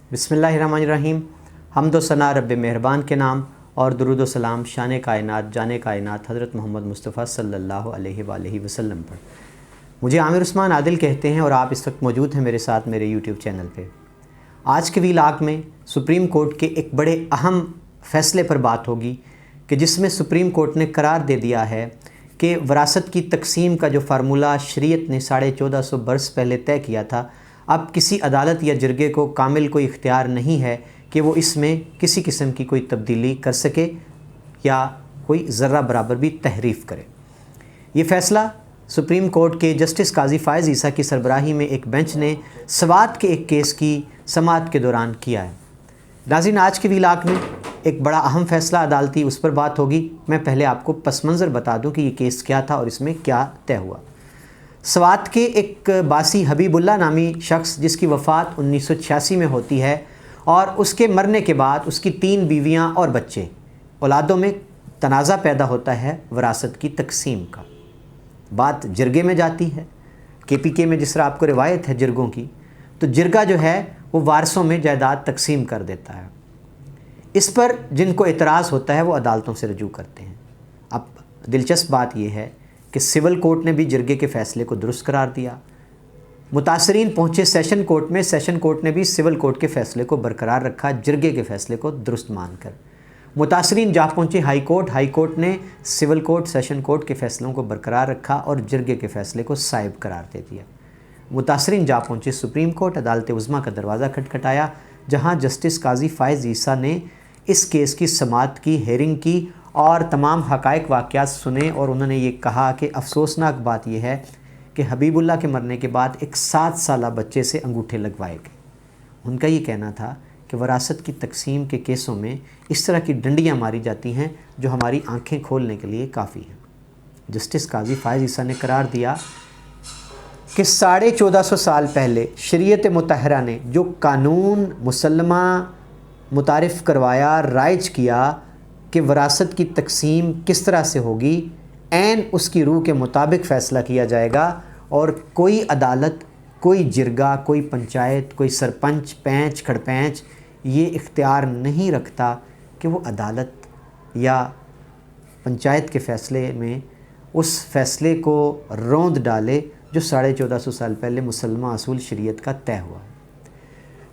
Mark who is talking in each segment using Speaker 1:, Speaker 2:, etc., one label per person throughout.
Speaker 1: बिस्मिल्लाहिर्रहमानिर्रहीम। हम्द व सना रब मेहरबान के नाम और दुरूद व सलाम शान कायनात जान कायनात हज़रत मोहम्मद मुस्तफ़ा सल्लल्लाहु अलैहि वसल्लम पर। मुझे आमिर उस्मान आदिल कहते हैं और आप इस वक्त मौजूद हैं मेरे साथ मेरे यूट्यूब चैनल पे। आज के व्लॉग में सुप्रीम कोर्ट के एक बड़े अहम फ़ैसले पर बात होगी कि जिसमें सुप्रीम कोर्ट ने करार दे दिया है कि वरासत की तकसीम का जो फार्मूला शरीयत ने 1450 बरस पहले तय किया था, अब किसी अदालत या जरगे को कामिल कोई इख्तियार नहीं है कि वो इसमें किसी किस्म की कोई तब्दीली कर सके या कोई ज़र्रा बराबर भी तहरीफ़ करे। ये फ़ैसला सुप्रीम कोर्ट के जस्टिस काजी फ़ायज़ ईसा की सरबराही में एक बेंच ने सवात के एक केस की समाअत के दौरान किया है। नाज़रीन, आज के व्लॉग में एक बड़ा अहम फ़ैसला अदालती उस पर बात होगी। मैं पहले आपको पस मंज़र बता दूं कि ये केस क्या था और इसमें क्या तय हुआ। सवात के एक बासी हबीबुल्लाह नामी शख्स जिसकी वफ़ात 1986 में होती है और उसके मरने के बाद उसकी 3 बीवियां और बच्चे, औलादों में तनाज़ा पैदा होता है वरासत की तकसीम का। बात जिरगे में जाती है। KPK में जिस तरह आपको रिवायत है जिरगों की, तो जिरगा जो है वो वारसों में जायदाद तकसीम कर देता है। इस पर जिनको एतराज़ होता है वो अदालतों से रजू करते हैं। अब दिलचस्प बात यह है कि सिविल कोर्ट ने भी जिरगे के फ़ैसले को दुरुस्त करार दिया। मुतासरीन पहुँचे सेशन कोर्ट में, सेशन कोर्ट ने भी सिविल कोर्ट के फ़ैसले को बरकरार रखा, जिरगे के फ़ैसले को दुरुस्त मानकर। मुतासरीन जा पहुँचे हाई कोर्ट, हाई कोर्ट ने सिविल कोर्ट सेशन कोर्ट के फ़ैसलों को बरकरार रखा और जिरगे के फ़ैसले को साइब करार दे दिया। मुतासरीन जा पहुँचे सुप्रीम कोर्ट, अदालत उज़्मा का दरवाज़ा खटखटाया, जहाँ जस्टिस काजी फ़ायज़ ईसा ने इस केस की समाअत की, हेयरिंग की और तमाम हक़ाइक़ वाक़यात सुने और उन्होंने ये कहा कि अफसोसनाक बात यह है कि हबीबुल्लाह के मरने के बाद एक 7 साला बच्चे से अंगूठे लगवाए गए। उनका ये कहना था कि वरासत की तकसीम के केसों में इस तरह की डंडियाँ मारी जाती हैं जो हमारी आँखें खोलने के लिए काफ़ी हैं। जस्टिस काजी फ़ायज़ ईसा ने करार दिया कि 1450 साल पहले शरीयत मुतहरा ने जो कानून मुसल्लमा मुतारिफ़ करवाया, राइज किया कि वरासत की तकसीम किस तरह से होगी, ऐन उसकी रूह के मुताबिक फ़ैसला किया जाएगा और कोई अदालत, कोई जिरगा, कोई पंचायत, कोई सरपंच, पैंच, खड़पैंच ये इख्तियार नहीं रखता कि वो अदालत या पंचायत के फ़ैसले में उस फ़ैसले को रौंद डाले जो 1450 साल पहले मुसल्मा असूल शरीयत का तय हुआ।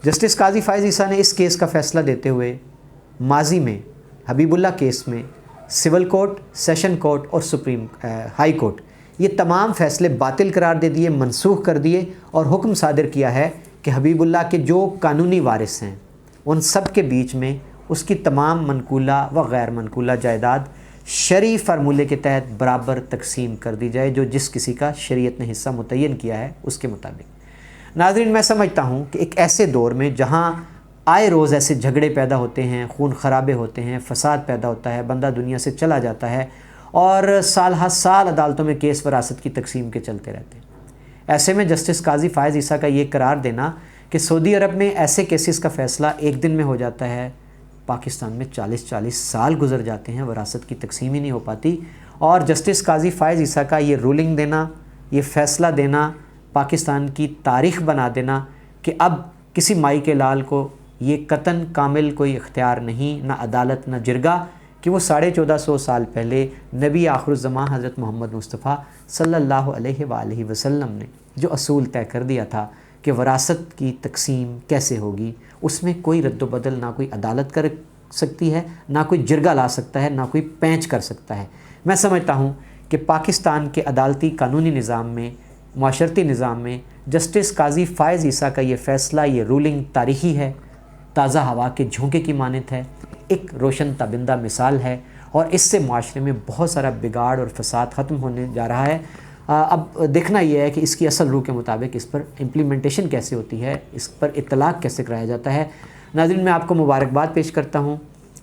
Speaker 1: जस्टिस काजी फ़ायज़ ईसा ने इस केस का फ़ैसला देते हुए माजी में हबीबुल्लाह केस में सिविल कोर्ट, सेशन कोर्ट और सुप्रीम हाई कोर्ट ये तमाम फ़ैसले बातिल करार दे दिए, मनसूख कर दिए और हुक्म सादिर किया है कि हबीबुल्लाह के जो कानूनी वारिस हैं उन सब के बीच में उसकी तमाम मनकूला व गैर मनकूला जायदाद शरई फार्मूले के तहत बराबर तकसीम कर दी जाए, जो जिस किसी का शरीयत ने हिस्सा मुतय्यन किया है उसके मुताबिक। नाज़रीन, मैं समझता हूँ कि एक ऐसे दौर में जहाँ आए रोज़ ऐसे झगड़े पैदा होते हैं, खून खराबे होते हैं, फ़साद पैदा होता है, बंदा दुनिया से चला जाता है और साल हर साल अदालतों में केस वरासत की तकसीम के चलते रहते हैं। ऐसे में जस्टिस काजी फ़ायज़ ईसा का ये करार देना कि सऊदी अरब में ऐसे केसेस का फ़ैसला एक दिन में हो जाता है, पाकिस्तान में 40-40 साल गुजर जाते हैं, वरासत की तकसीम ही नहीं हो पाती। और जस्टिस काजी फ़ायज़ ईसा का ये रूलिंग देना, ये फ़ैसला देना, पाकिस्तान की तारीख़ बना देना कि अब किसी माई के लाल को ये कतन कामिल कोई इख्तियार नहीं, ना अदालत ना जिरगा, कि वो 1450 साल पहले नबी आखिरुज़्ज़मां हज़रत मोहम्मद मुस्तफ़ा सल्लल्लाहु अलैहि वसल्लम ने जो असूल तय कर दिया था कि वरासत की तकसीम कैसे होगी, उसमें कोई रद्द-व-बदल ना कोई अदालत कर सकती है, ना कोई जिरगा ला सकता है, ना कोई पैंच कर सकता है। मैं समझता हूँ कि पाकिस्तान के अदालती कानूनी निज़ाम में, माशरती निज़ाम में जस्टिस काजी फ़ायज़ ईसा का ये फ़ैसला, ये रूलिंग तारीख़ी है, ताज़ा हवा के झोंके की मानत है, एक रोशन ताबिंदा मिसाल है और इससे माशरे में बहुत सारा बिगाड़ और फ़साद ख़त्म होने जा रहा है। अब देखना यह है कि इसकी असल रूह के मुताबिक इस पर इम्प्लीमेंटेशन कैसे होती है, इस पर इत्तलाक़ कैसे कराया जाता है। नाज़रीन, मैं आपको मुबारकबाद पेश करता हूँ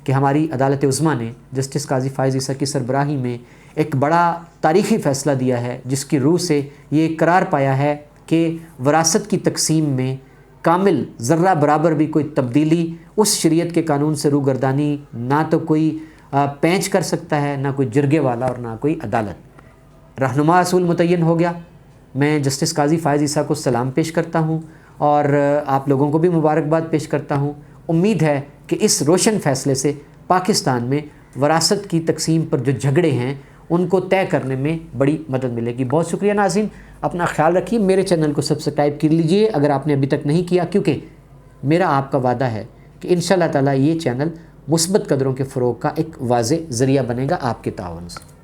Speaker 1: कि हमारी अदालत उज़्मा ने जस्टिस काजी फ़ायज़ ईसा की सरबराही में एक बड़ा तारीख़ी फ़ैसला दिया है, जिसकी रूह से ये करार पाया है कि वरासत की तकसीम में कामिल ज़र्रा बराबर भी कोई तब्दीली उस शरीयत के कानून से रूगर्दानी ना तो कोई पैंच कर सकता है, ना कोई जिरगे वाला और ना कोई अदालत। रहनुमा असूल मुतय्यन हो गया। मैं जस्टिस काजी फ़ायज़ ईसा को सलाम पेश करता हूँ اور آپ لوگوں کو بھی مبارکباد پیش کرتا ہوں۔ امید ہے کہ اس روشن فیصلے سے پاکستان میں وراثت کی تقسیم پر جو جھگڑے ہیں ان کو طے کرنے میں بڑی مدد ملے گی۔ بہت شکریہ ناظرین، اپنا خیال رکھیے، میرے چینل کو سبسکرائب کر لیجئے اگر آپ نے ابھی تک نہیں کیا، کیونکہ میرا آپ کا وعدہ ہے کہ انشاءاللہ تعالی یہ چینل مثبت قدروں کے فروغ کا ایک واضح ذریعہ بنے گا آپ کے تعاون سے۔